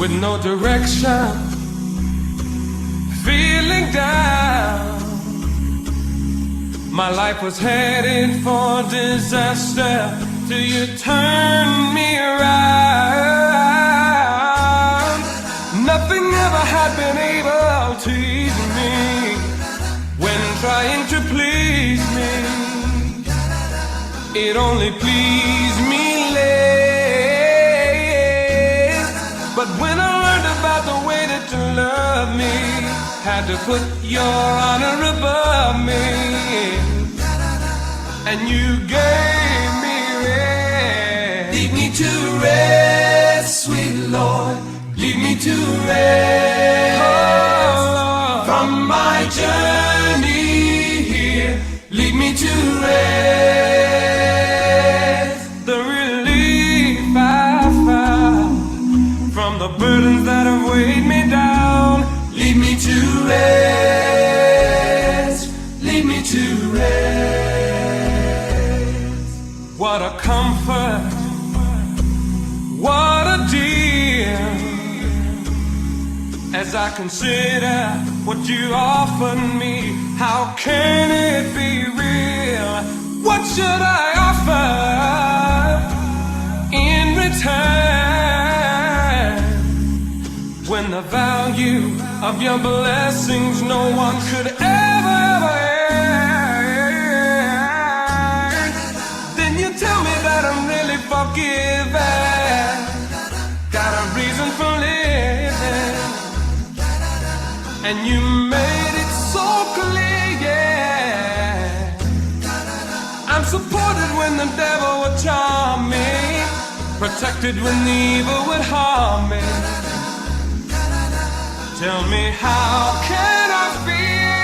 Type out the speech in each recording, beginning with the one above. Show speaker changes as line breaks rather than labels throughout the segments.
with no direction, feeling down. My life was headed for disaster till you turned me around. Nothing ever had been able to ease me when trying to please me. It only pleased me less. But when I learned about the way that you love me, had to put your honor above me, and you gave me rest. Lead me to rest, sweet Lord. Lead me to rest, oh, from my journey here. Lead me to rest. The relief I found from the burdens that have weighed me down. Lead me to rest. Lead me to rest. What a comfort, what a deal, as I consider what you offered me. How can it be real? What should I offer in return, when the value of your blessings no one could ever earn? Then you tell me that I'm really forgiven, got a reason for living, and you made it so clear, yeah. I'm supported when the devil would charm me, protected when the evil would harm me. Tell me, how can I feel?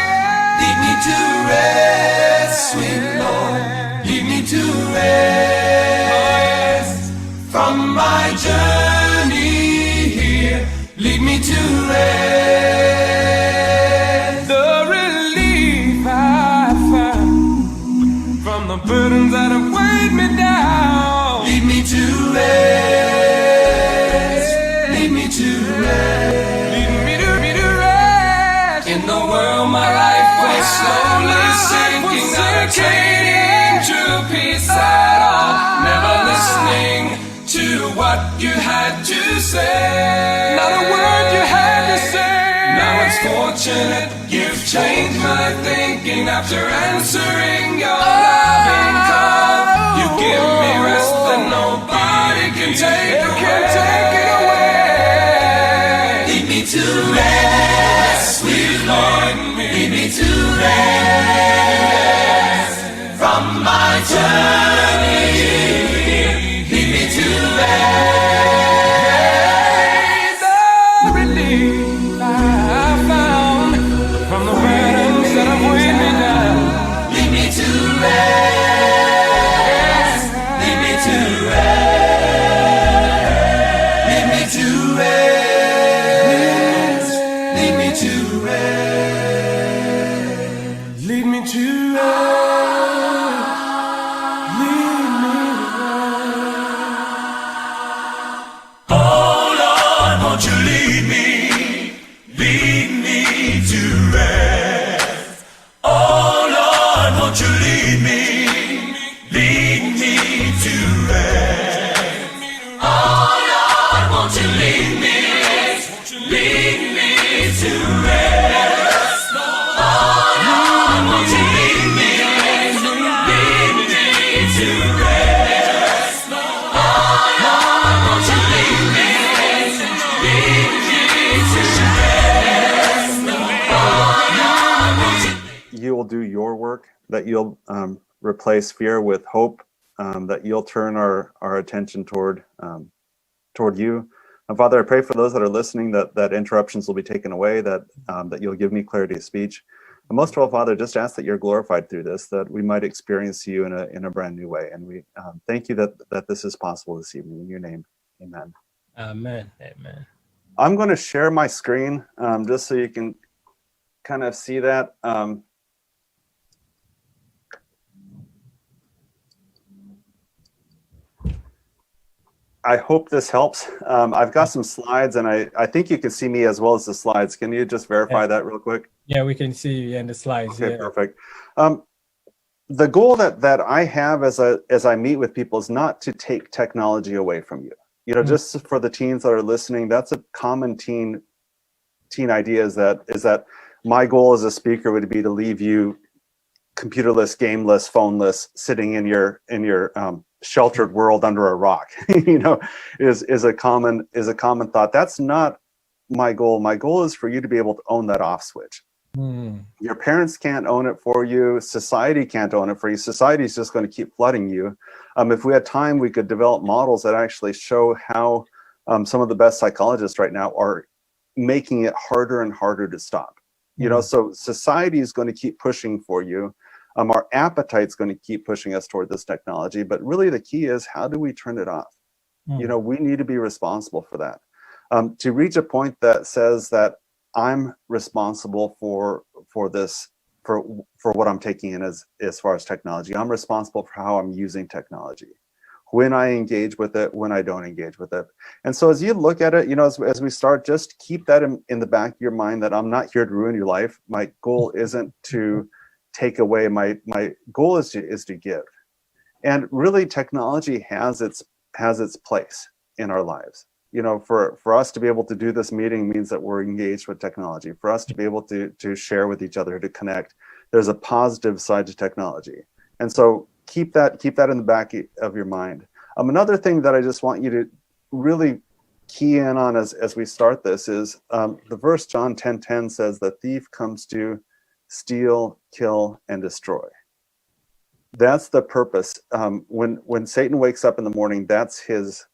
Lead me to rest, sweet Lord. Lead me to rest, from my journey here. Lead me to rest. The relief I found from the burdens that have weighed me down. Lead me to rest. Lead me to rest. In the world my life was slowly sinking, not attaining true peace at all, never listening to what you had to say, not a word you had to say. Now it's fortunate you've changed my thinking after answering your loving call. You give me rest that nobody can take away. Lead me to rest, sweet Lord. Lead me to rest, from my journey. Lead me to rest. The relief I found from the burdens that have weighed me down. Lead me to rest. Lead me to rest. Lead me to rest. Lead me to rest. Lead me to rest. Lead me to rest.
Oh Lord, won't you lead me to rest. Oh Lord, won't you lead me to rest. Oh Lord, won't you lead me to rest. Oh Lord, won't you lead me to rest. Oh Lord, won't you lead me to rest. Oh Lord, won't you.
You will do your work, that you'll replace fear with hope, that you'll turn our attention toward you. And Father, I pray for those that are listening that interruptions will be taken away, that you'll give me clarity of speech. And most of all, Father, just ask that you're glorified through this, that we might experience you in a brand new way. And we thank you that this is possible this evening. In your name, amen.
Amen. Amen.
I'm going to share my screen just so you can kind of see that. I hope this helps. I've got some slides, and I think you can see me as well as the slides. Can you just verify that real quick?
Yeah, we can see you in the slides.
Okay,
Yeah.
perfect. The goal that I have as I meet with people is not to take technology away from you. You know, just for the teens that are listening, that's a common teen idea is that my goal as a speaker would be to leave you computerless, gameless, phoneless, sitting in your sheltered world under a rock. You know, is a common thought. That's not my goal. My goal is for you to be able to own that off switch. Your parents can't own it for you. Society can't own it for you. Society is just going to keep flooding you. If we had time, we could develop models that actually show how some of the best psychologists right now are making it harder and harder to stop. You know, so society is going to keep pushing for you. Our appetite's going to keep pushing us toward this technology, but really the key is, how do we turn it off? You know, we need to be responsible for that. To reach a point that says that I'm responsible for this, for what I'm taking in as far as technology. I'm responsible for how I'm using technology, when I engage with it, when I don't engage with it. And so as you look at it, you know, as we start, just keep that in the back of your mind, that I'm not here to ruin your life. My goal isn't to take away. My goal is to give. And really, technology has its place in our lives. You know, for us to be able to do this meeting means that we're engaged with technology. For us to be able to share with each other, to connect, there's a positive side to technology. And so keep that in the back of your mind. Another thing that I just want you to really key in on as we start this is the verse John 10:10 says, "The thief comes to steal, kill, and destroy." That's the purpose. When Satan wakes up in the morning, that's his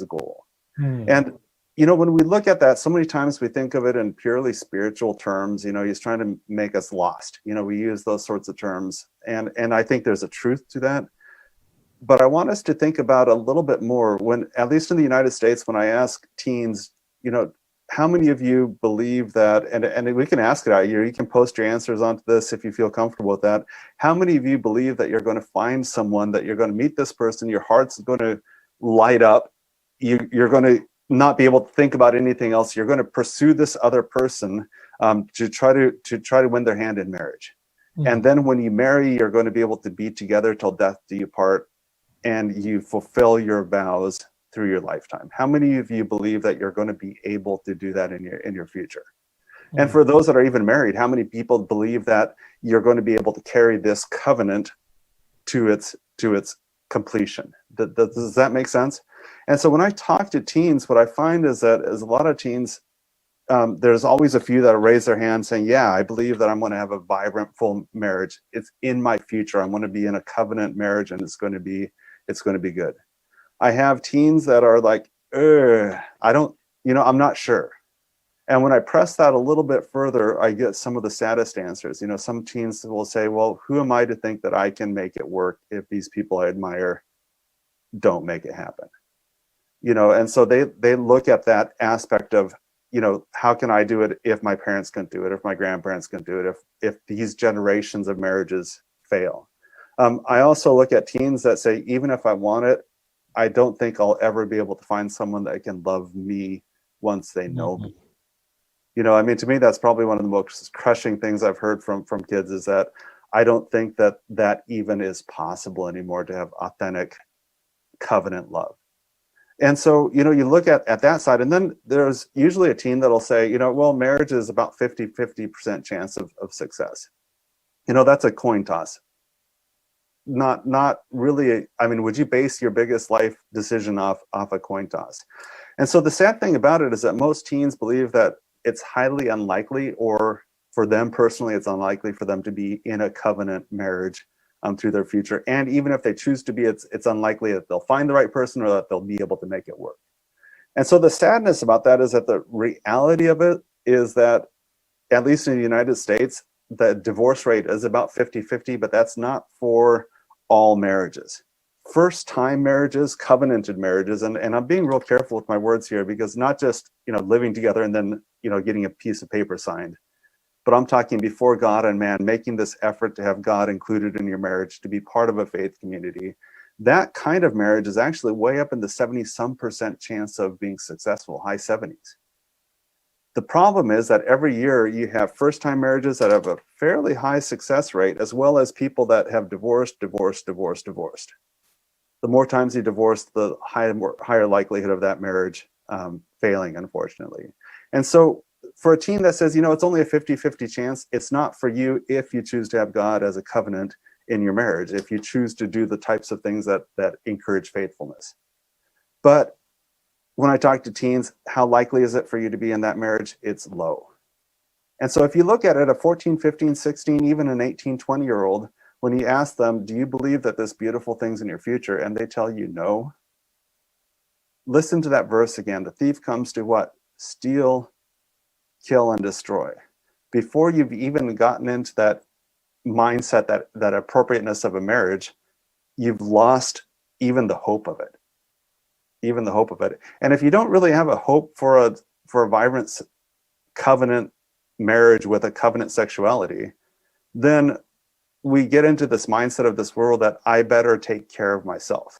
goal. And you know, when we look at that, so many times we think of it in purely spiritual terms. You know, he's trying to make us lost. You know, we use those sorts of terms, and I think there's a truth to that. But I want us to think about a little bit more. When, at least in the United States, when I ask teens, you know, how many of you believe that, and we can ask it out here, you can post your answers onto this if you feel comfortable with that. How many of you believe that you're going to find someone, that you're going to meet this person, your heart's going to light up, you're going to not be able to think about anything else, you're going to pursue this other person to try to win their hand in marriage. And then when you marry, you're going to be able to be together till death do you part, and you fulfill your vows through your lifetime. How many of you believe that you're going to be able to do that in your future? And for those that are even married, how many people believe that you're going to be able to carry this covenant to its completion? Does that make sense? And so when I talk to teens, what I find is that as a lot of teens, there's always a few that raise their hand saying, yeah, I believe that I'm going to have a vibrant, full marriage. It's in my future. I'm going to be in a covenant marriage, and it's going to be good. I have teens that are like, I don't, you know, I'm not sure. And when I press that a little bit further, I get some of the saddest answers. You know, some teens will say, well, who am I to think that I can make it work if these people I admire don't make it happen? You know, and so they look at that aspect of, you know, how can I do it if my parents can do it, if my grandparents can do it, if these generations of marriages fail? I also look at teens that say, even if I want it, I don't think I'll ever be able to find someone that can love me once they know me. You know, I mean, to me, that's probably one of the most crushing things I've heard from kids, is that I don't think that even is possible anymore, to have authentic covenant love. And so, you know, you look at that side, and then there's usually a teen that'll say, you know, well, marriage is about 50% chance of success. You know, that's a coin toss. Not really. I mean, would you base your biggest life decision off a coin toss? And so the sad thing about it is that most teens believe that it's highly unlikely, or for them personally, it's unlikely for them to be in a covenant marriage through their future. And even if they choose to be, it's unlikely that they'll find the right person, or that they'll be able to make it work. And so the sadness about that is that the reality of it is that, at least in the United States, the divorce rate is about 50-50, but that's not for all marriages. First-time marriages, covenanted marriages, and I'm being real careful with my words here, because not just, you know, living together and then, you know, getting a piece of paper signed, but I'm talking before God and man, making this effort to have God included in your marriage, to be part of a faith community, that kind of marriage is actually way up in the 70-some% chance of being successful, high 70s. The problem is that every year you have first-time marriages that have a fairly high success rate, as well as people that have divorced. The more times you divorce, the higher likelihood of that marriage failing, unfortunately. And so for a teen that says, it's only a 50-50 chance, it's not for you if you choose to have God as a covenant in your marriage, if you choose to do the types of things that encourage faithfulness. But when I talk to teens, how likely is it for you to be in that marriage? It's low. And so if you look at it, a 14, 15, 16, even an 18, 20-year-old, when you ask them, do you believe that this beautiful thing's in your future? And they tell you no. Listen to that verse again. The thief comes to what? Steal, kill, and destroy. Before you've even gotten into that mindset, that appropriateness of a marriage, you've lost even the hope of it. Even the hope of it. And if you don't really have a hope for a vibrant covenant marriage with a covenant sexuality, then we get into this mindset of this world that I better take care of myself.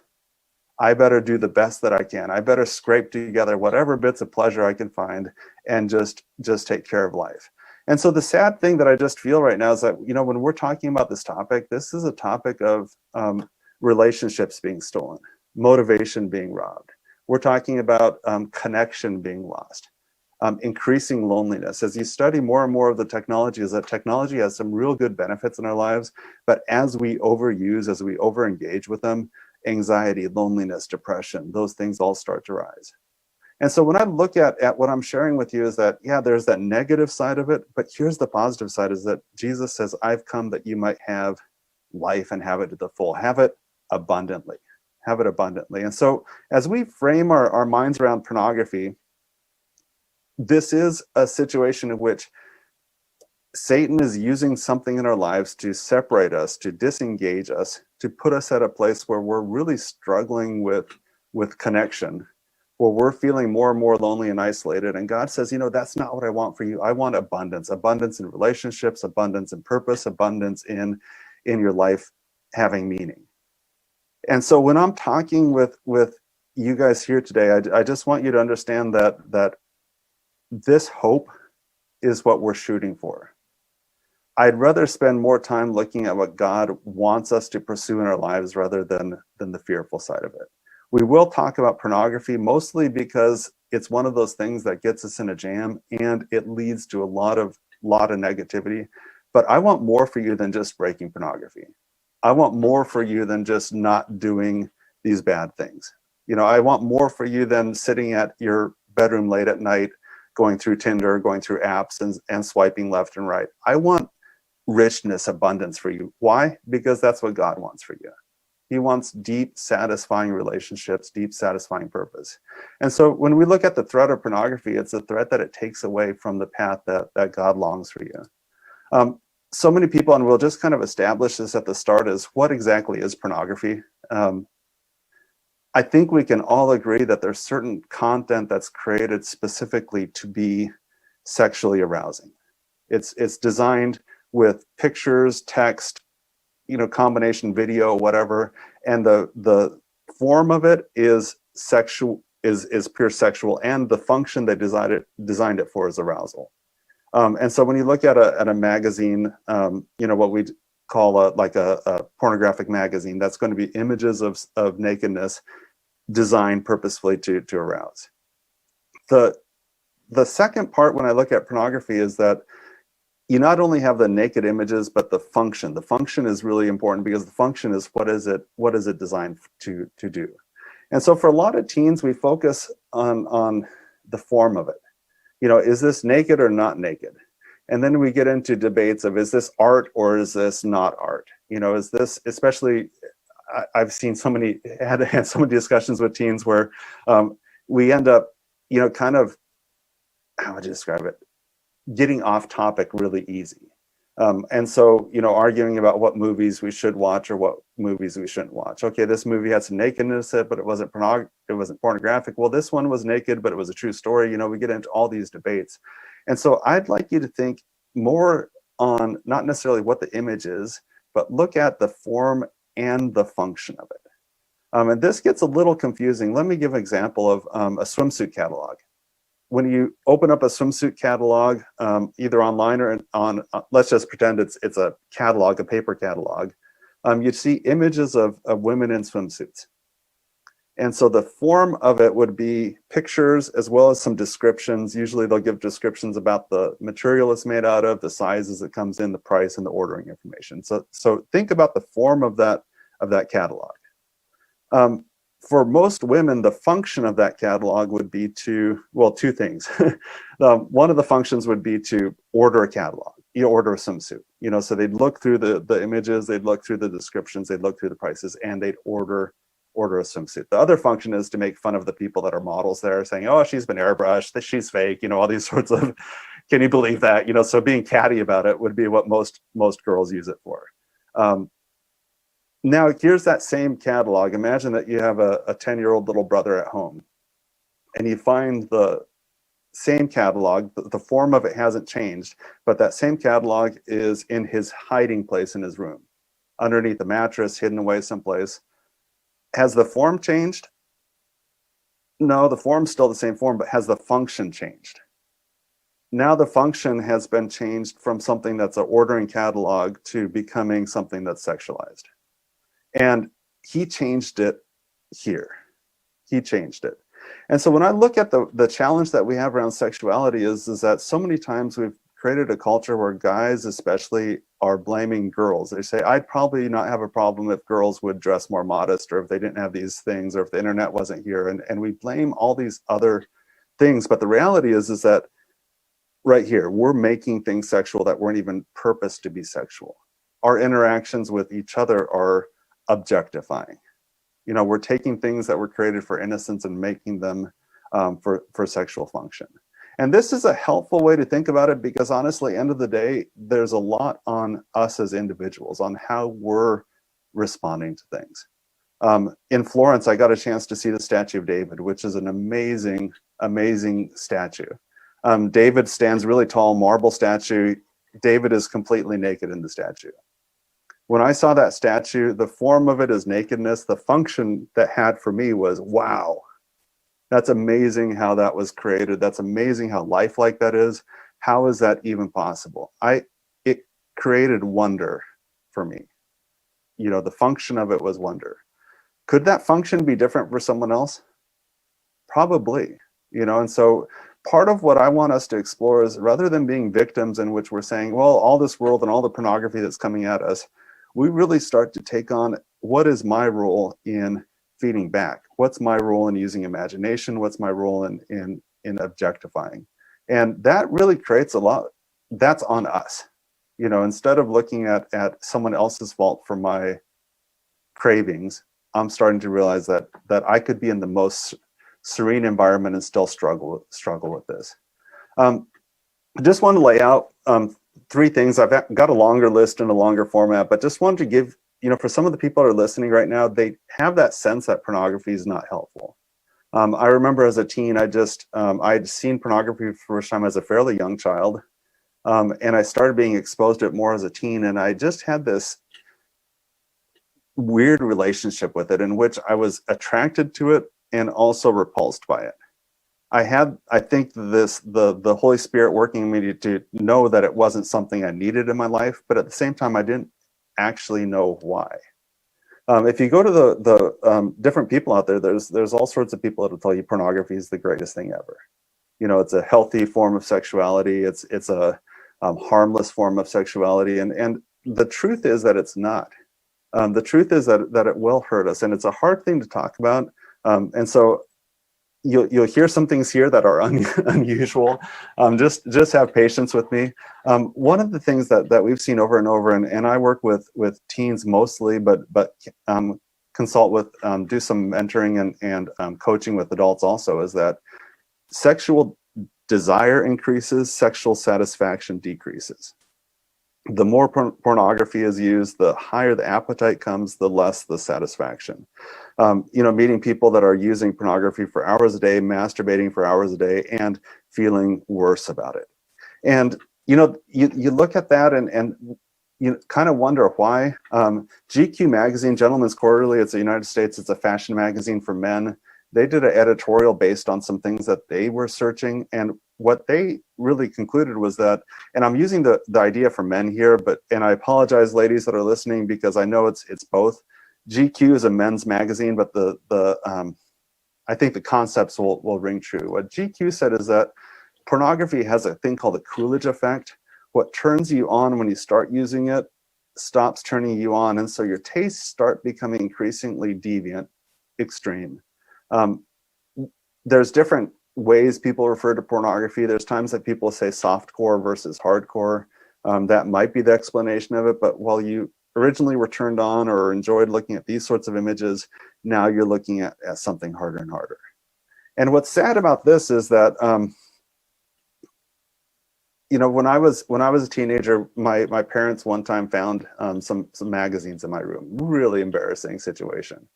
I better do the best that I can. I better scrape together whatever bits of pleasure I can find and just take care of life. And so the sad thing that I just feel right now is that, when we're talking about this topic, this is a topic of relationships being stolen, motivation being robbed. We're talking about connection being lost, increasing loneliness. As you study more and more of the technology, is that technology has some real good benefits in our lives, but as we overuse, as we overengage with them, anxiety, loneliness, depression, those things all start to rise. And so when I look at what I'm sharing with you is that, yeah, there's that negative side of it, but here's the positive side, is that Jesus says, I've come that you might have life and have it to the full, have it abundantly. Have it abundantly. And so as we frame our minds around pornography, this is a situation in which Satan is using something in our lives to separate us, to disengage us, to put us at a place where we're really struggling with connection, where we're feeling more and more lonely and isolated. And God says, that's not what I want for you. I want abundance in relationships, abundance in purpose, abundance in your life having meaning. And so when I'm talking with you guys here today, I just want you to understand that this hope is what we're shooting for. I'd rather spend more time looking at what God wants us to pursue in our lives rather than the fearful side of it. We will talk about pornography mostly because it's one of those things that gets us in a jam and it leads to a lot of negativity. But I want more for you than just breaking pornography. I want more for you than just not doing these bad things. I want more for you than sitting at your bedroom late at night, going through Tinder, going through apps and swiping left and right. I want richness, abundance for you. Why? Because that's what God wants for you. He wants deep, satisfying relationships, deep, satisfying purpose. And so when we look at the threat of pornography, it's a threat that it takes away from the path that God longs for you. So many people, and we'll just kind of establish this at the start, is what exactly is pornography? I think we can all agree that there's certain content that's created specifically to be sexually arousing. It's designed with pictures, text, combination video, whatever, and the form of it is sexual, is pure sexual, and the function they designed it for is arousal. And so when you look at a magazine, what we call a pornographic magazine, that's going to be images of nakedness designed purposefully to arouse. The second part when I look at pornography is that you not only have the naked images, but the function. The function is really important because the function is what is it designed to do. And so for a lot of teens, we focus on the form of it. Is this naked or not naked? And then we get into debates of, is this art or is this not art? Is this, especially, I've seen had so many discussions with teens where we end up, kind of, how would you describe it? Getting off topic really easy. And so, arguing about what movies we should watch or what movies we shouldn't watch. Okay, this movie had some nakedness in it, but it wasn't pornographic. Well, this one was naked, but it was a true story. We get into all these debates. And so I'd like you to think more on not necessarily what the image is, but look at the form and the function of it. And this gets a little confusing. Let me give an example of a swimsuit catalog. When you open up a swimsuit catalog, either online or on, let's just pretend it's a catalog, a paper catalog, you see images of women in swimsuits. And so the form of it would be pictures as well as some descriptions. Usually they'll give descriptions about the material it's made out of, the sizes it comes in, the price, and the ordering information. So think about the form of that catalog. For most women, the function of that catalog would be to, well, two things. One of the functions would be to order a catalog. You order a swimsuit, so they'd look through the images, they'd look through the descriptions, they'd look through the prices, and they'd order a swimsuit. The other function is to make fun of the people that are models there, saying, oh, she's been airbrushed, she's fake, all these sorts of, can you believe that? So being catty about it would be what most girls use it for. Now here's that same catalog. Imagine that you have a 10-year-old little brother at home, and you find the same catalog. The form of it hasn't changed, but that same catalog is in his hiding place in his room, underneath the mattress, hidden away someplace. Has the form changed? No, the form's still the same form, but has the function changed? Now the function has been changed from something that's an ordering catalog to becoming something that's sexualized. And he changed it here. He changed it. And so when I look at the challenge that we have around sexuality is that so many times we've created a culture where guys especially are blaming girls. They say, I'd probably not have a problem if girls would dress more modest, or if they didn't have these things, or if the internet wasn't here. And we blame all these other things. But the reality is that right here, we're making things sexual that weren't even purposed to be sexual. Our interactions with each other are objectifying. We're taking things that were created for innocence and making them for sexual function. And this is a helpful way to think about it, because honestly, end of the day, there's a lot on us as individuals on how we're responding to things. In Florence, I got a chance to see the statue of David, which is an amazing, amazing statue. David stands really tall, marble statue. David is completely naked in the statue. When I saw that statue, the form of it is nakedness. The function that had for me was, wow, that's amazing how that was created. That's amazing how lifelike that is. How is that even possible? It created wonder for me. The function of it was wonder. Could that function be different for someone else? Probably, and so part of what I want us to explore is, rather than being victims in which we're saying, well, all this world and all the pornography that's coming at us, we really start to take on, what is my role in feeding back? What's my role in using imagination? What's my role in objectifying? And that really creates a lot. That's on us. Instead of looking at someone else's fault for my cravings, I'm starting to realize that I could be in the most serene environment and still struggle with this. I just want to lay out three things. I've got a longer list and a longer format, but just wanted to give, for some of the people that are listening right now, they have that sense that pornography is not helpful. I remember as a teen, I'd seen pornography for the first time as a fairly young child. And I started being exposed to it more as a teen. And I just had this weird relationship with it, in which I was attracted to it and also repulsed by it. I think the Holy Spirit working in me to know that it wasn't something I needed in my life, but at the same time, I didn't actually know why. If you go to the different people out there, there's all sorts of people that will tell you pornography is the greatest thing ever. It's a healthy form of sexuality. It's a harmless form of sexuality, and the truth is that it's not. The truth is that it will hurt us, and it's a hard thing to talk about. And so you'll hear some things here that are unusual. Just have patience with me. One of the things that we've seen over and over, and I work with teens mostly, but consult with, do some mentoring and coaching with adults also, is that sexual desire increases, sexual satisfaction decreases. The more pornography is used, the higher the appetite comes, the less the satisfaction. Meeting people that are using pornography for hours a day, masturbating for hours a day, and feeling worse about it. And you look at that, and you kind of wonder why. GQ magazine, Gentleman's Quarterly, it's the United States, it's a fashion magazine for men. They did an editorial based on some things that they were searching, and what they really concluded was that, and I'm using the idea for men here, and I apologize, ladies that are listening, because I know it's both. GQ is a men's magazine, but I think the concepts will ring true. What GQ said is that pornography has a thing called the Coolidge effect. What turns you on when you start using it stops turning you on, and so your tastes start becoming increasingly deviant, extreme. There's different ways people refer to pornography. There's times that people say softcore versus hardcore. That might be the explanation of it, but while you originally were turned on or enjoyed looking at these sorts of images, now you're looking at something harder and harder. And what's sad about this is that, you know, when I was a teenager, my parents one time found some magazines in my room. Really embarrassing situation.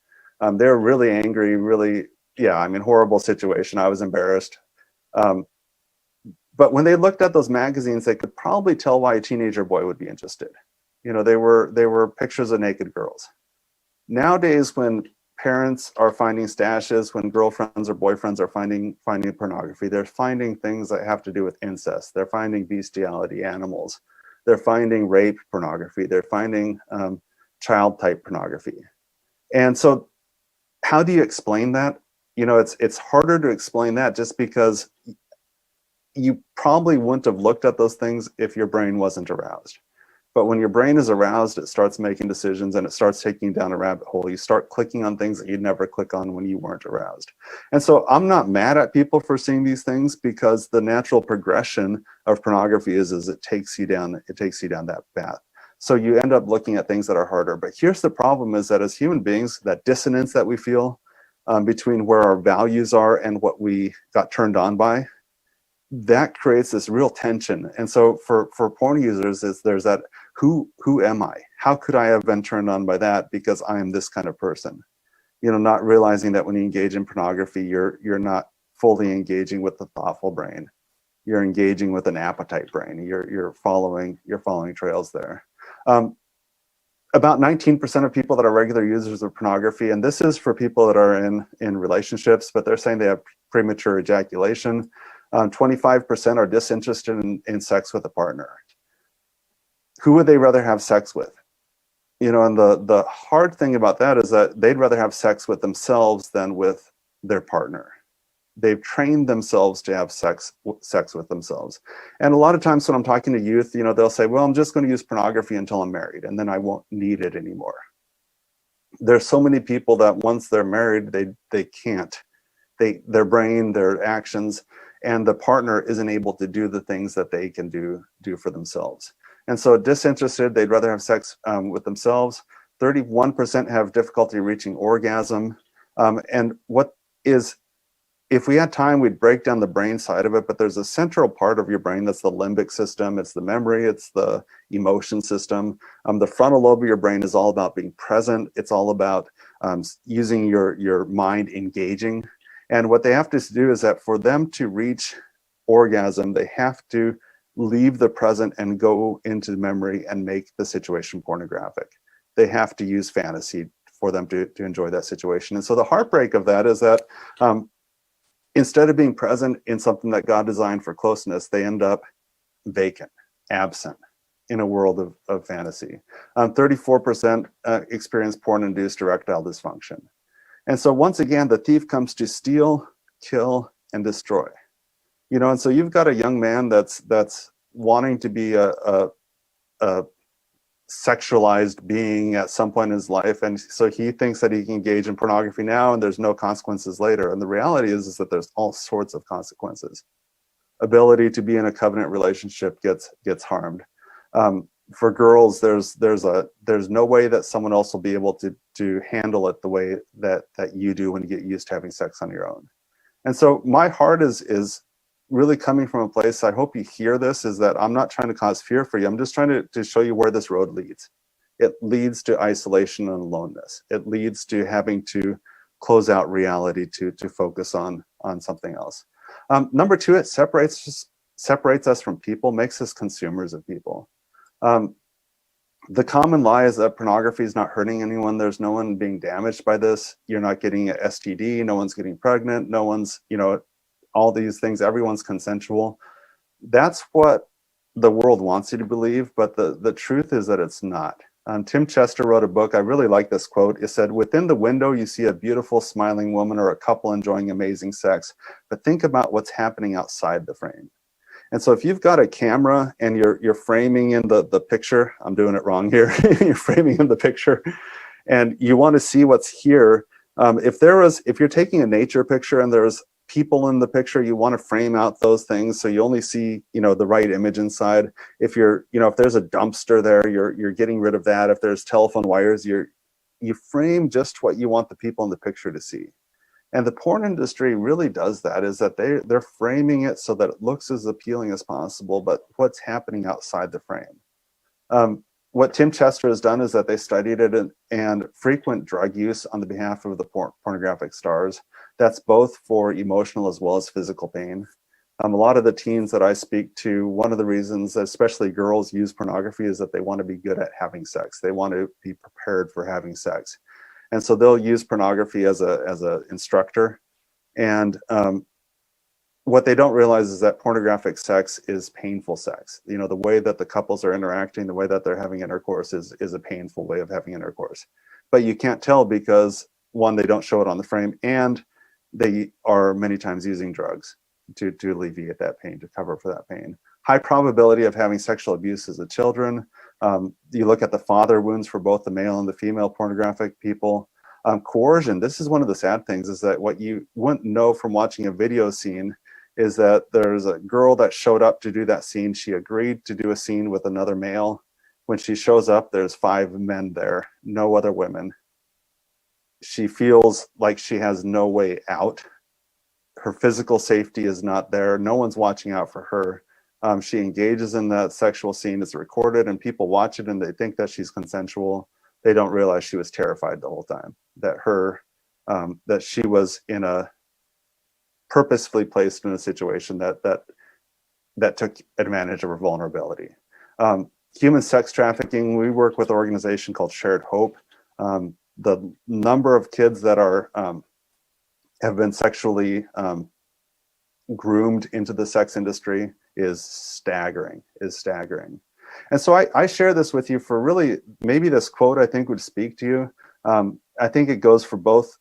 They were really angry, really, yeah, I mean, horrible situation. I was embarrassed. But when they looked at those magazines, they could probably tell why a teenager boy would be interested. You know, they were pictures of naked girls. Nowadays, when parents are finding stashes, when girlfriends or boyfriends are finding pornography, they're finding things that have to do with incest. They're finding bestiality, animals. They're finding rape pornography. They're finding child type pornography. And so how do you explain that? You know, it's harder to explain that just because you probably wouldn't have looked at those things if your brain wasn't aroused. But when your brain is aroused, it starts making decisions and it starts taking you down a rabbit hole. You start clicking on things that you'd never click on when you weren't aroused. And so I'm not mad at people for seeing these things, because the natural progression of pornography is it takes you down that path. So you end up looking at things that are harder. But here's the problem, is that as human beings, that dissonance that we feel between where our values are and what we got turned on by, that creates this real tension. And so for porn users, there's that, who am I? How could I have been turned on by that because I am this kind of person? You know, not realizing that when you engage in pornography, you're not fully engaging with the thoughtful brain. You're engaging with an appetite brain. You're following trails there. About 19% of people that are regular users of pornography, and this is for people that are in relationships, but they're saying they have premature ejaculation. 25% are disinterested in sex with a partner. Who would they rather have sex with? You know, and the hard thing about that is that they'd rather have sex with themselves than with their partner. They've trained themselves to have sex with themselves. And a lot of times when I'm talking to youth, you know, they'll say, well, I'm just going to use pornography until I'm married, and then I won't need it anymore. There's so many people that once they're married, they can't. Their brain, their actions, and the partner isn't able to do the things that they can do for themselves. And so disinterested, they'd rather have sex with themselves. 31% have difficulty reaching orgasm. And what is, if we had time, we'd break down the brain side of it, but there's a central part of your brain that's the limbic system. It's the memory, it's the emotion system. The frontal lobe of your brain is all about being present. It's all about using your mind, engaging. And what they have to do is that for them to reach orgasm, they have to leave the present and go into memory and make the situation pornographic. They have to use fantasy for them to enjoy that situation. And so the heartbreak of that is that instead of being present in something that God designed for closeness, they end up vacant, absent in a world of fantasy. 34% experience porn-induced erectile dysfunction. And so once again, the thief comes to steal, kill, and destroy. You know, and so you've got a young man that's wanting to be a sexualized being at some point in his life, and so he thinks that he can engage in pornography now and there's no consequences later. And the reality is that there's all sorts of consequences. Ability to be in a covenant relationship gets harmed. For girls, there's no way that someone else will be able to handle it the way that you do when you get used to having sex on your own. And so my heart is really coming from a place, I hope you hear this, is that I'm not trying to cause fear for you. I'm just trying to show you where this road leads. It leads to isolation and aloneness. It leads to having to close out reality to focus on something else. Number two, it separates us from people, makes us consumers of people. The common lie is that pornography is not hurting anyone. There's no one being damaged by this. You're not getting an STD. No one's getting pregnant. No one's, all these things. Everyone's consensual. That's what the world wants you to believe, but the truth is that it's not. Tim Chester wrote a book. I really like this quote. It said, "Within the window, you see a beautiful smiling woman or a couple enjoying amazing sex, but think about what's happening outside the frame." And so if you've got a camera and you're framing in the picture, I'm doing it wrong here, you're framing in the picture, and you want to see what's here. If you're taking a nature picture and there's people in the picture, you want to frame out those things so you only see, the right image inside. If if there's a dumpster there, you're getting rid of that. If there's telephone wires, you frame just what you want the people in the picture to see. And the porn industry really does that, is that they're framing it so that it looks as appealing as possible, but what's happening outside the frame. What Tim Chester has done is that they studied it and frequent drug use on the behalf of the pornographic stars. That's both for emotional as well as physical pain. A lot of the teens that I speak to, one of the reasons, especially girls, use pornography is that they want to be good at having sex. They want to be prepared for having sex. And so they'll use pornography as a instructor. And what they don't realize is that pornographic sex is painful sex. The way that the couples are interacting, the way that they're having intercourse is a painful way of having intercourse. But you can't tell because, one, they don't show it on the frame, and they are many times using drugs to alleviate that pain, to cover for that pain. High probability of having sexual abuse as a children. You look at the father wounds for both the male and the female pornographic people. Coercion, this is one of the sad things, is that what you wouldn't know from watching a video scene is that there's a girl that showed up to do that scene. She agreed to do a scene with another male. When she shows up, there's 5 men there, no other women. She feels like she has no way out. Her physical safety is not there. No one's watching out for her. She engages in that sexual scene. It's recorded and people watch it and they think that she's consensual. They don't realize she was terrified the whole time, that she was purposefully placed in a situation that took advantage of her vulnerability. Human sex trafficking, we work with an organization called Shared Hope. The number of kids that have been sexually groomed into the sex industry is staggering. And so I share this with you for really, maybe this quote I think would speak to you. I think it goes for both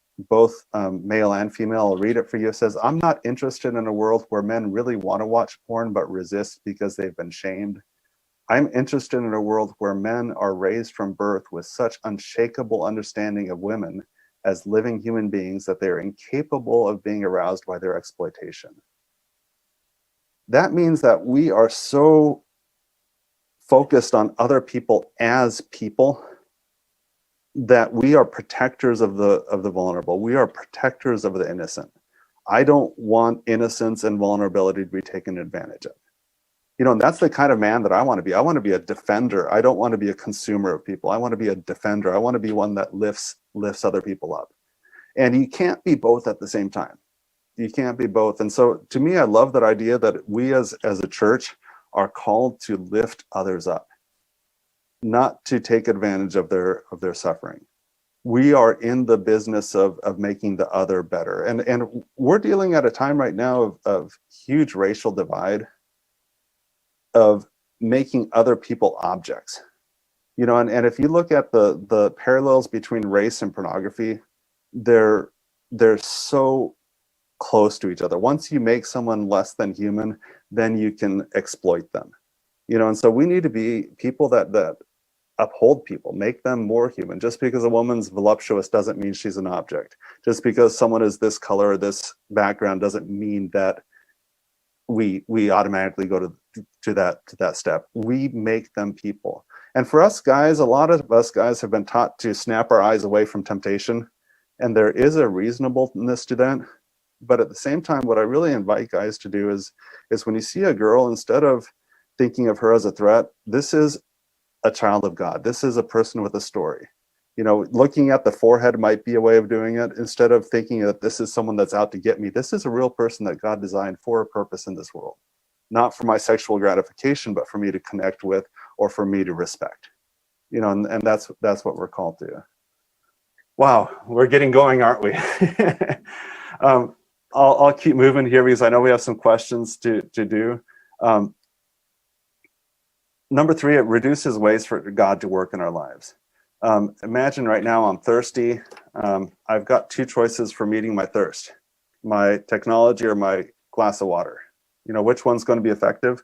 male and female. I'll read it for you. It says, "I'm not interested in a world where men really want to watch porn but resist because they've been shamed. I'm interested in a world where men are raised from birth with such unshakable understanding of women as living human beings that they are incapable of being aroused by their exploitation." That means that we are so focused on other people as people that we are protectors of the vulnerable. We are protectors of the innocent. I don't want innocence and vulnerability to be taken advantage of. And that's the kind of man that I want to be. I want to be a defender. I don't want to be a consumer of people. I want to be a defender. I want to be one that lifts other people up. And you can't be both at the same time. You can't be both. And so to me, I love that idea that we as a church are called to lift others up, not to take advantage of their suffering. We are in the business of making the other better. And we're dealing at a time right now of huge racial divide, of making other people objects. And if you look at the parallels between race and pornography, they're so close to each other. Once you make someone less than human, then you can exploit them. And so we need to be people that uphold people, make them more human. Just because a woman's voluptuous doesn't mean she's an object. Just because someone is this color or this background doesn't mean that we automatically go to that step. We make them people. And for us guys, a lot of us guys have been taught to snap our eyes away from temptation, and there is a reasonableness to that. But at the same time, what I really invite guys to do is when you see a girl, instead of thinking of her as a threat, this is a child of God. This is a person with a story. Looking at the forehead might be a way of doing it. Instead of thinking that this is someone that's out to get me, this is a real person that God designed for a purpose in this world. Not for my sexual gratification, but for me to connect with or for me to respect. you know, and that's what we're called to. Wow, we're getting going, aren't we? I'll keep moving here because I know we have some questions to do. Number 3, it reduces ways for God to work in our lives. Imagine right now I'm thirsty. I've got 2 choices for meeting my thirst: my technology or my glass of water. You know, which one's going to be effective?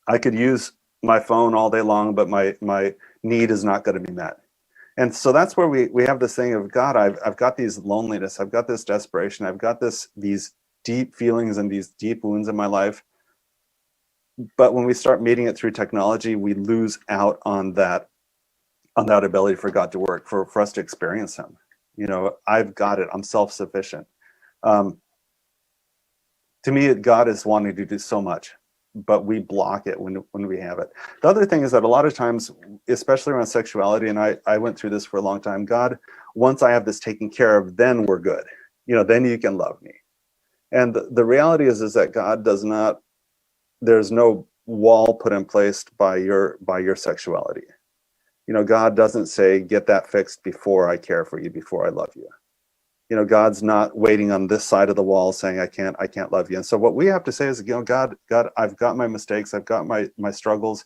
I could use my phone all day long, but my need is not going to be met. And so that's where we have this thing of, God, I've got these loneliness, I've got this desperation, I've got these deep feelings and these deep wounds in my life. But when we start meeting it through technology, we lose out on that ability for God to work, for us to experience him. You know, I've got it, I'm self-sufficient. To me, God is wanting to do so much, but we block it when we have it. The other thing is that a lot of times, especially around sexuality, and I went through this for a long time, God, once I have this taken care of, then we're good. You know, then you can love me. And the reality is that God does not, there's no wall put in place by your sexuality. You know, God doesn't say, get that fixed before I care for you, before I love you. You know, God's not waiting on this side of the wall saying, I can't love you. And so what we have to say is, you know, God, I've got my mistakes, I've got my struggles.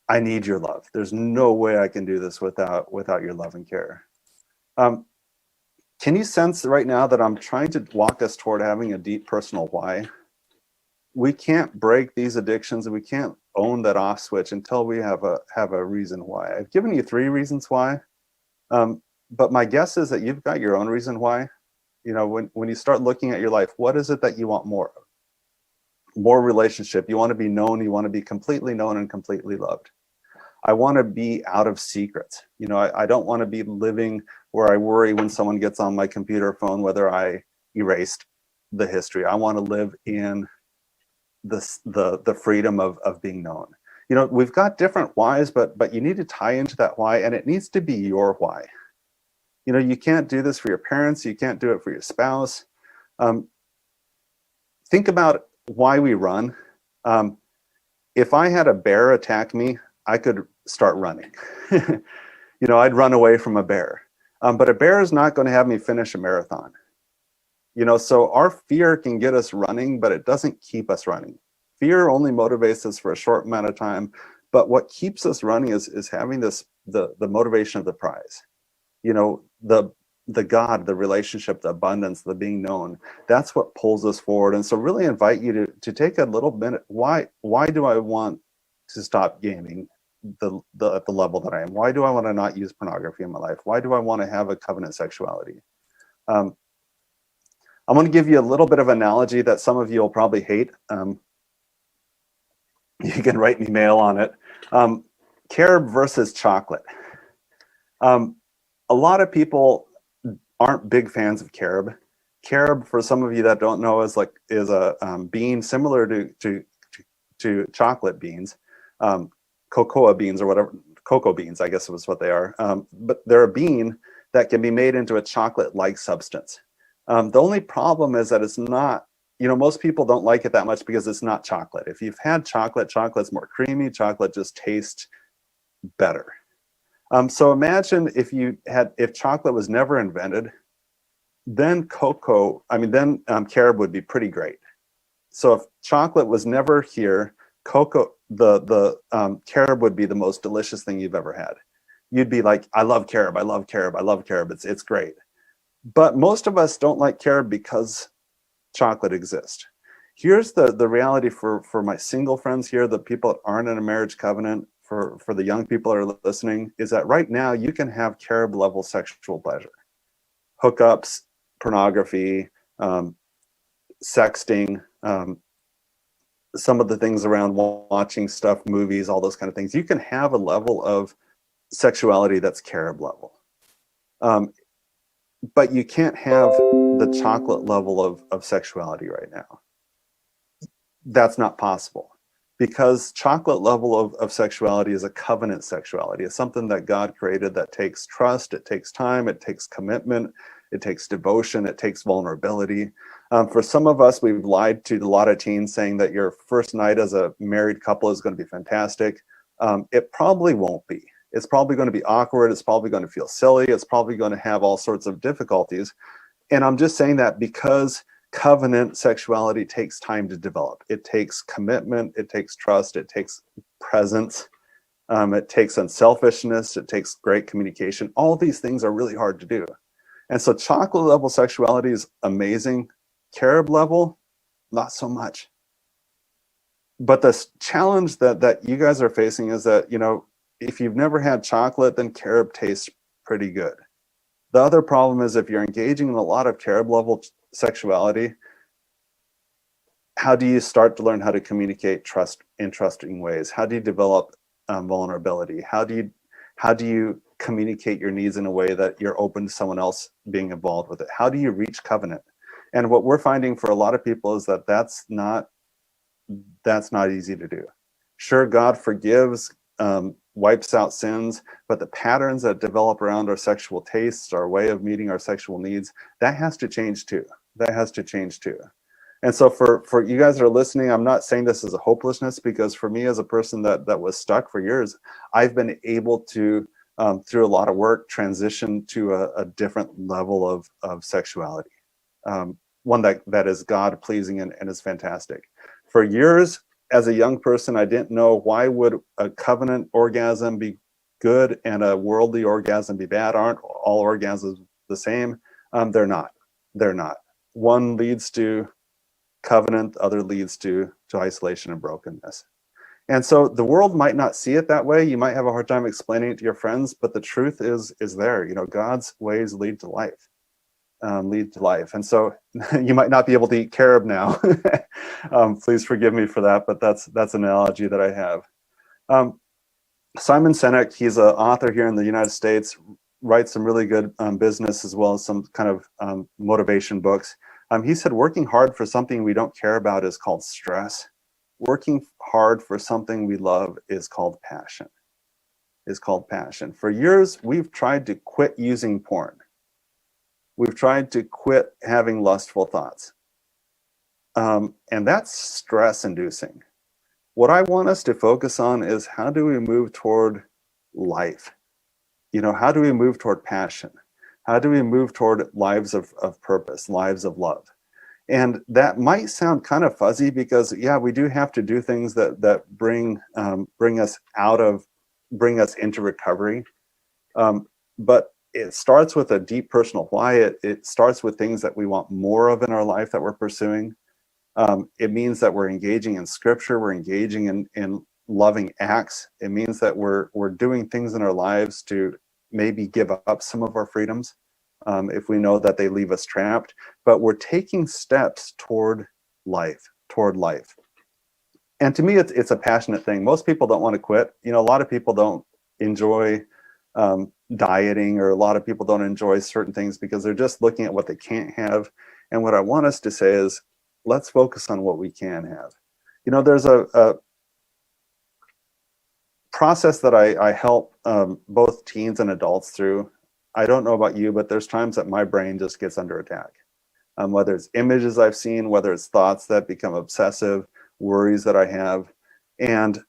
I need your love. There's no way I can do this without your love and care. Can you sense right now that I'm trying to walk us toward having a deep personal why? We can't break these addictions, and we can't own that off switch until we have a reason why. I've given you 3 reasons why. But my guess is that you've got your own reason why. You know, when you start looking at your life, what is it that you want more of? More relationship. You want to be known. You want to be completely known and completely loved. I want to be out of secrets. You know, I don't want to be living where I worry when someone gets on my computer or phone whether I erased the history. I want to live in the freedom of being known. You know, we've got different whys, but you need to tie into that why, and it needs to be your why. You know, you can't do this for your parents. You can't do it for your spouse. Think about why we run. If I had a bear attack me, I could start running. You know, I'd run away from a bear. But a bear is not going to have me finish a marathon. You know, so our fear can get us running, but it doesn't keep us running. Fear only motivates us for a short amount of time. But what keeps us running is having the motivation of the prize. You know, the God, the relationship, the abundance, the being known. That's what pulls us forward. And so really invite you to take a little minute. Why do I want to stop gaming at the level that I am? Why do I want to not use pornography in my life? Why do I want to have a covenant sexuality? I'm going to give you a little bit of analogy that some of you will probably hate. You can write me mail on it. Carob versus chocolate. A lot of people aren't big fans of carob. Carob, for some of you that don't know, is a bean similar to chocolate beans, cocoa beans or whatever, cocoa beans, I guess was what they are. But they're a bean that can be made into a chocolate-like substance. The only problem is that it's not, you know, most people don't like it that much because it's not chocolate. If you've had chocolate, chocolate's more creamy, chocolate just tastes better. So imagine if chocolate was never invented, then carob would be pretty great. So if chocolate was never here, the carob would be the most delicious thing you've ever had. You'd be like, I love carob, I love carob, I love carob. It's great. But most of us don't like carob because chocolate exists. Here's the reality for my single friends here, the people that aren't in a marriage covenant, for the young people that are listening, is that right now you can have carob level sexual pleasure. Hookups, pornography, sexting, some of the things around watching stuff, movies, all those kind of things. You can have a level of sexuality that's carob level. But you can't have the chocolate level of sexuality right now. That's not possible. Because chocolate level of sexuality is a covenant sexuality. It's something that God created that takes trust, it takes time, it takes commitment, it takes devotion, it takes vulnerability. For some of us, we've lied to a lot of teens saying that your first night as a married couple is going to be fantastic. It probably won't be. It's probably going to be awkward. It's probably going to feel silly. It's probably going to have all sorts of difficulties. And I'm just saying that because covenant sexuality takes time to develop. It takes commitment. It takes trust. It takes presence. It takes unselfishness. It takes great communication. All these things are really hard to do. And so chocolate level sexuality is amazing. Carob level, not so much. But the challenge that you guys are facing is that, if you've never had chocolate, then carob tastes pretty good. The other problem is if you're engaging in a lot of carob level sexuality, how do you start to learn how to communicate trust in trusting ways? How do you develop vulnerability? How do you communicate your needs in a way that you're open to someone else being involved with it? How do you reach covenant? And what we're finding for a lot of people is that that's not easy to do. Sure, God forgives, wipes out sins, but the patterns that develop around our sexual tastes, our way of meeting our sexual needs, that has to change too. That has to change too. And so for you guys that are listening, I'm not saying this is a hopelessness, because for me as a person that was stuck for years, I've been able to, through a lot of work, transition to a different level of sexuality. One that is God pleasing and is fantastic. For years, as a young person, I didn't know, why would a covenant orgasm be good and a worldly orgasm be bad? Aren't all orgasms the same? They're not. They're not. One leads to covenant, the other leads to isolation and brokenness. And so the world might not see it that way. You might have a hard time explaining it to your friends, but the truth is there. God's ways lead to life. And so you might not be able to eat carob now. Please forgive me for that, but that's an analogy that I have. Simon Sinek, he's an author here in the United States, writes some really good business as well as some kind of motivation books. He said working hard for something we don't care about is called stress. Working hard for something we love is called passion. For years, we've tried to quit using porn. We've tried to quit having lustful thoughts. And that's stress inducing. What I want us to focus on is, how do we move toward life? How do we move toward passion? How do we move toward lives of purpose, lives of love? And that might sound kind of fuzzy, because yeah, we do have to do things that bring us into recovery. But it starts with a deep personal why. It starts with things that we want more of in our life that we're pursuing. It means that we're engaging in scripture, we're engaging in loving acts. It means that we're doing things in our lives to maybe give up some of our freedoms, if we know that they leave us trapped, but we're taking steps toward life. And to me, it's a passionate thing. Most people don't want to quit. A lot of people don't enjoy dieting, or a lot of people don't enjoy certain things because they're just looking at what they can't have. And what I want us to say is, let's focus on what we can have. There's a process that I help both teens and adults through. I don't know about you, but there's times that my brain just gets under attack. Whether it's images I've seen, whether it's thoughts that become obsessive, worries that I have. And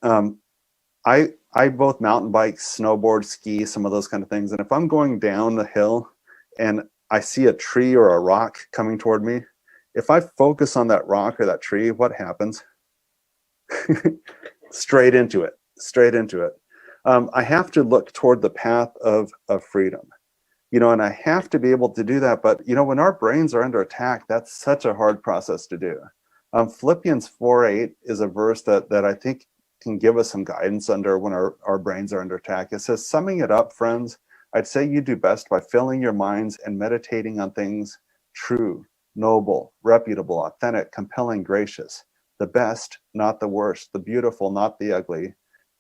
I both mountain bike, snowboard, ski, some of those kind of things. And if I'm going down the hill and I see a tree or a rock coming toward me, if I focus on that rock or that tree, what happens? Straight into it. I have to look toward the path of freedom, and I have to be able to do that. But, when our brains are under attack, that's such a hard process to do. Philippians 4:8 is a verse that I think can give us some guidance under when our brains are under attack. It says, summing it up, friends, I'd say you do best by filling your minds and meditating on things true, noble, reputable, authentic, compelling, gracious, the best, not the worst, the beautiful, not the ugly,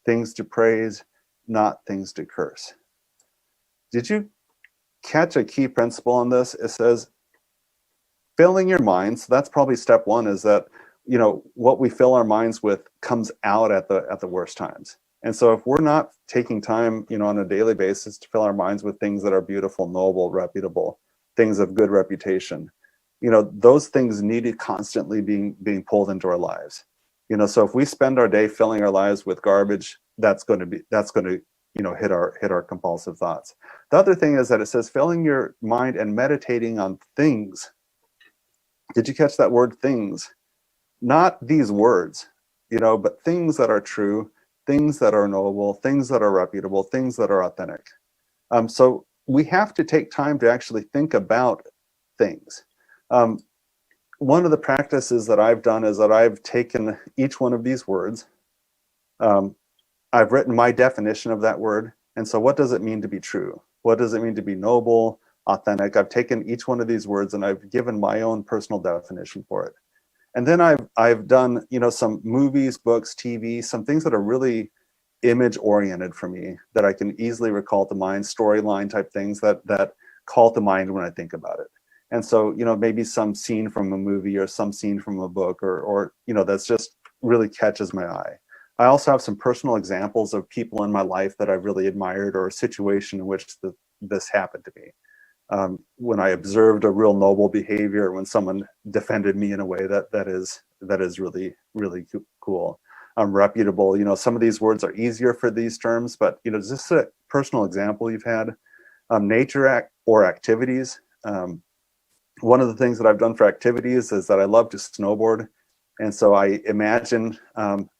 things to praise, not things to curse. Did you catch a key principle on this? It says, filling your minds. So that's probably step one, is that, what we fill our minds with comes out at the worst times. And so if we're not taking time, on a daily basis to fill our minds with things that are beautiful, noble, reputable, things of good reputation, those things needed constantly being pulled into our lives. So if we spend our day filling our lives with garbage, that's going to hit our compulsive thoughts. The other thing is that it says filling your mind and meditating on things. Did you catch that word, things? Not these words, but things that are true, things that are noble, things that are reputable, things that are authentic. So we have to take time to actually think about things. One of the practices that I've done is that I've taken each one of these words. I've written my definition of that word. And so what does it mean to be true? What does it mean to be noble, authentic? I've taken each one of these words and I've given my own personal definition for it. And then I've done, some movies, books, TV, some things that are really image oriented for me that I can easily recall to mind, storyline type things that call to mind when I think about it. And so, maybe some scene from a movie or some scene from a book or that's just really catches my eye. I also have some personal examples of people in my life that I've really admired, or a situation in which this happened to me. When I observed a real noble behavior, when someone defended me in a way that is really, really cool. Reputable, some of these words are easier for these terms, but just a personal example you've had. Nature or activities. One of the things that I've done for activities is that I love to snowboard. And so I imagine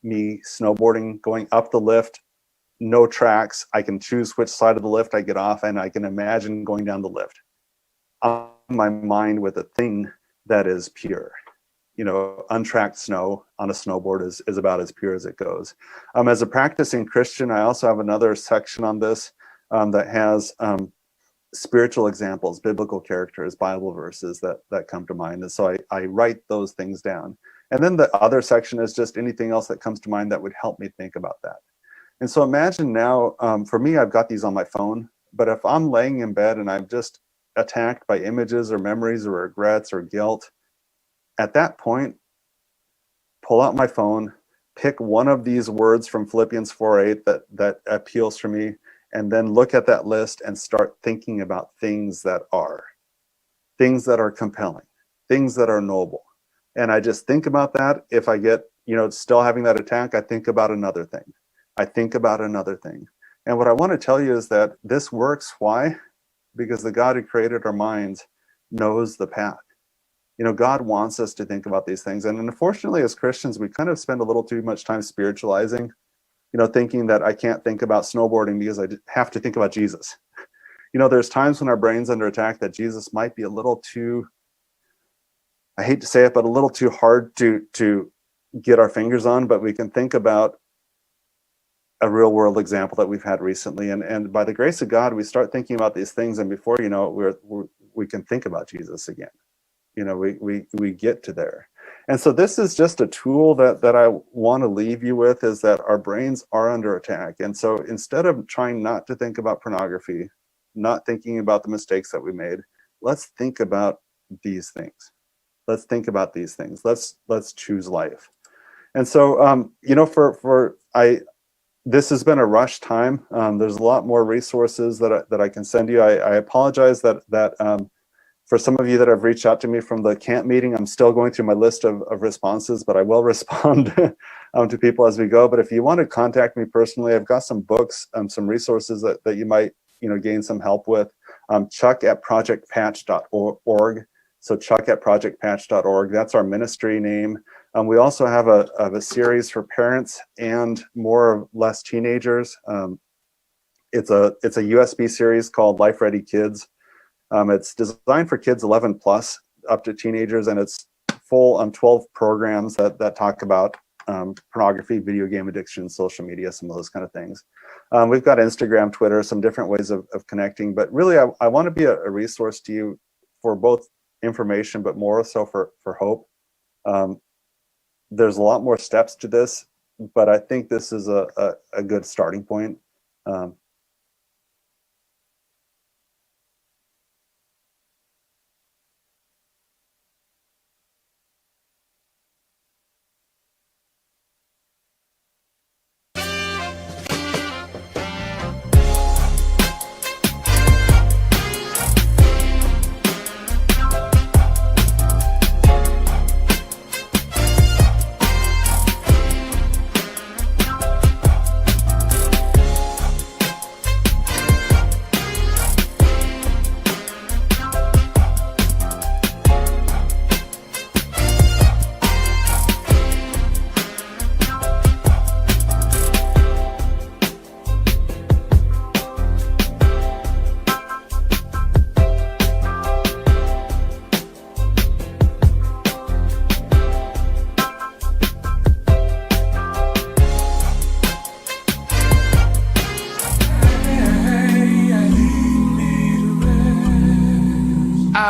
me snowboarding, going up the lift, no tracks. I can choose which side of the lift I get off, and I can imagine going down the lift. On my mind with a thing that is pure. Untracked snow on a snowboard is about as pure as it goes. As a practicing Christian, I also have another section on this that has spiritual examples, biblical characters, Bible verses that come to mind. And so I write those things down. And then the other section is just anything else that comes to mind that would help me think about that. And so imagine now, for me, I've got these on my phone, but if I'm laying in bed and I'm just attacked by images or memories or regrets or guilt, at that point, pull out my phone, pick one of these words from Philippians 4:8 that appeals for me, and then look at that list and start thinking about things that are compelling, things that are noble. And I just think about that. If I get, still having that attack, I think about another thing. I think about another thing. And what I want to tell you is that this works. Why? Because the God who created our minds knows the path. God wants us to think about these things. And unfortunately, as Christians, we kind of spend a little too much time spiritualizing, thinking that I can't think about snowboarding because I have to think about Jesus. There's times when our brain's under attack that Jesus might be a little too, I hate to say it, but a little too hard to get our fingers on, but we can think about a real world example that we've had recently. And by the grace of God, we start thinking about these things. And before you know it, we can think about Jesus again. We get to there. And so this is just a tool that I want to leave you with, is that our brains are under attack. And so instead of trying not to think about pornography, not thinking about the mistakes that we made, let's think about these things. Let's think about these things. Let's choose life. And so, this has been a rush time. There's a lot more resources that I can send you. I apologize that for some of you that have reached out to me from the camp meeting, I'm still going through my list of responses, but I will respond to people as we go. But if you want to contact me personally, I've got some books, some resources that you might gain some help with. Chuck@projectpatch.org. So Chuck@projectpatch.org. That's our ministry name. We also have a series for parents and more or less teenagers. It's a USB series called Life Ready Kids. It's designed for kids 11 plus up to teenagers, and it's full on 12 programs that talk about pornography, video game addiction, social media, some of those kind of things. We've got Instagram, Twitter, some different ways of connecting, but really I want to be a resource to you for both information, but more so for hope. There's a lot more steps to this, but I think this is a good starting point.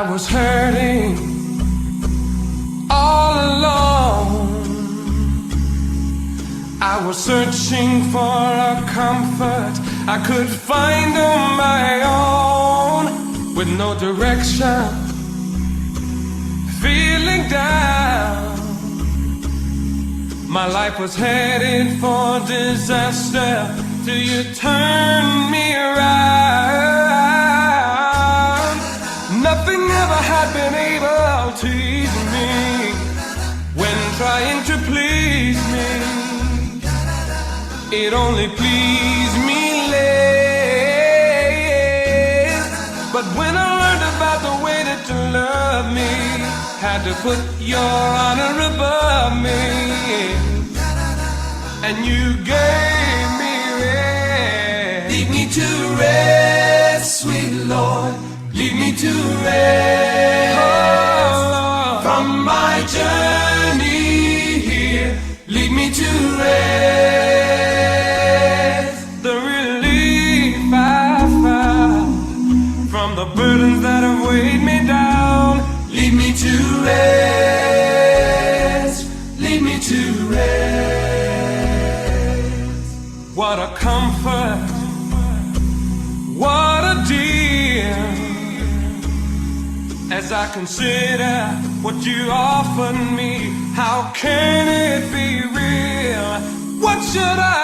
I was hurting all alone. I was searching for a comfort I could find on my own, with no direction, feeling down. My life was headed for disaster till you turned me around. Nothing ever had been able to ease me when trying to please me. It only pleased me less. But when I learned about the way that you love me, had to put your honor above me, and you gave me rest. Lead me to rest, sweet Lord. Lead me to rest, from my journey here. Lead me to rest. The relief I found from the burdens that have weighed me down. Lead me to rest. Lead me to rest. What a comfort, what a deal, as I consider what you offered me. How can it be real? What should I